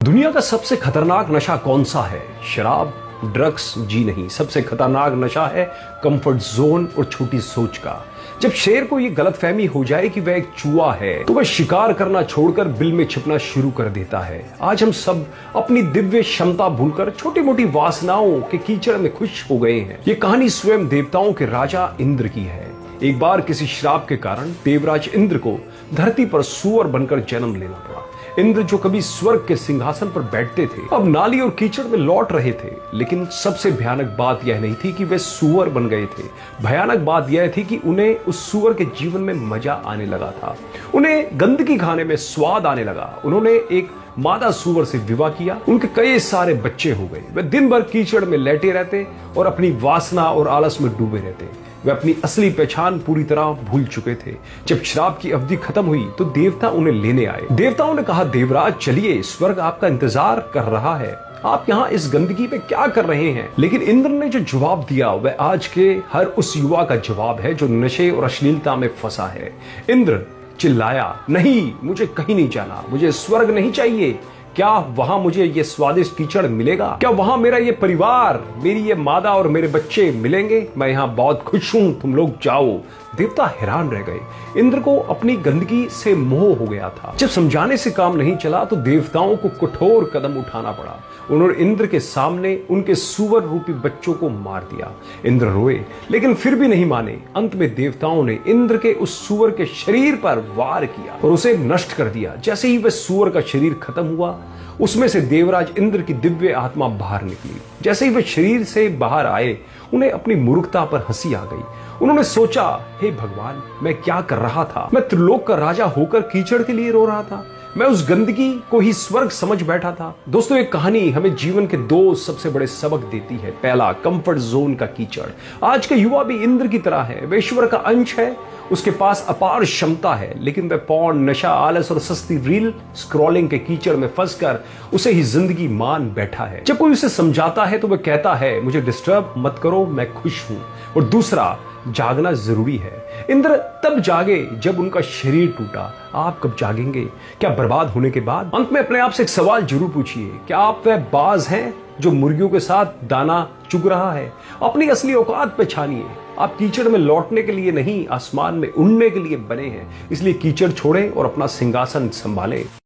दुनिया का सबसे खतरनाक नशा कौन सा है? शराब, ड्रग्स? जी नहीं, सबसे खतरनाक नशा है कंफर्ट जोन और छोटी सोच का। जब शेर को यह गलतफहमी हो जाए कि वह एक चूहा है तो वह शिकार करना छोड़कर बिल में छिपना शुरू कर देता है। आज हम सब अपनी दिव्य क्षमता भूलकर छोटी मोटी वासनाओं के कीचड़ में खुश हो गए हैं। ये कहानी स्वयं देवताओं के राजा इंद्र की है। एक बार किसी श्राप के कारण देवराज इंद्र को धरती पर सूअर बनकर जन्म लेना पड़ा। इंद्र जो कभी स्वर्ग के सिंहासन पर बैठते थे, अब नाली और कीचड़ में लौट रहे थे। लेकिन सबसे भयानक बात यह नहीं थी कि वे सूअर बन गए थे। भयानक बात यह थी कि उन्हें उस सूअर के जीवन में मजा आने लगा था। उन्हें गंदगी खाने में स्वाद आने लगा। उन्होंने एक मादा सूअर से विवाह किया। उनके कई सारे बच्चे हो गए। वे दिन भर कीचड़ में लेटे रहते और अपनी वासना और आलस में डूबे रहते। वे अपनी असली पहचान पूरी तरह भूल चुके थे। जब श्राप की अवधि खत्म हुई तो देवता उन्हें लेने आए। देवताओं ने कहा, देवराज चलिए, स्वर्ग आपका इंतजार कर रहा है। आप यहाँ इस गंदगी पे क्या कर रहे हैं? लेकिन इंद्र ने जो जवाब दिया वह आज के हर उस युवा का जवाब है जो नशे और अश्लीलता में फंसा है। इंद्र चिल्लाया, नहीं, मुझे कहीं नहीं जाना। मुझे स्वर्ग नहीं चाहिए। क्या वहां मुझे ये स्वादिष्ट कीचड़ मिलेगा? क्या वहां मेरा ये परिवार, मेरी ये मादा और मेरे बच्चे मिलेंगे? मैं यहाँ बहुत खुश हूं, तुम लोग जाओ। देवता हैरान रह गए। इंद्र को अपनी गंदगी से मोह हो गया था। जब समझाने से काम नहीं चला तो देवताओं को कठोर कदम उठाना पड़ा। उन्होंने इंद्र के सामने उनके सूअर रूपी बच्चों को मार दिया। इंद्र रोए लेकिन फिर भी नहीं माने। अंत में देवताओं ने इंद्र के उस सूअर के शरीर पर वार किया और उसे नष्ट कर दिया। जैसे ही वह सूअर का शरीर खत्म हुआ, उसमें से देवराज इंद्र की दिव्य आत्मा बाहर निकली। जैसे ही वे शरीर से बाहर आए, उन्हें अपनी मूर्खता पर हंसी आ गई। उन्होंने सोचा, हे भगवान, मैं क्या कर रहा था? मैं त्रिलोक का राजा होकर कीचड़ के लिए रो रहा था। मैं उस गंदगी को ही स्वर्ग समझ बैठा था। दोस्तों, एक कहानी हमें जीवन के दो सबसे बड़े सबक देती है। पहला, कंफर्ट जोन का कीचड़। आज का युवा भी इंद्र की तरह है। वे ईश्वर का अंश है। उसके पास अपार क्षमता है, लेकिन वह पॉर्न, नशा, आलस और सस्ती रील स्क्रॉलिंग के कीचड़ में फंसकर उसे ही जिंदगी मान बैठा है। जब कोई उसे समझाता है तो वह कहता है, मुझे डिस्टर्ब मत करो, मैं खुश हूं। और दूसरा, जागना जरूरी है। इंद्र तब जागे जब उनका शरीर टूटा। आप कब जागेंगे? क्या बर्बाद होने के बाद? अंत में अपने आप से एक सवाल जरूर पूछिए, क्या आप वह बाज हैं जो मुर्गियों के साथ दाना चुग रहा है? अपनी असली औकात पहचानिए। आप कीचड़ में लौटने के लिए नहीं, आसमान में उड़ने के लिए बने हैं। इसलिए कीचड़ छोड़ें और अपना सिंहासन संभालें।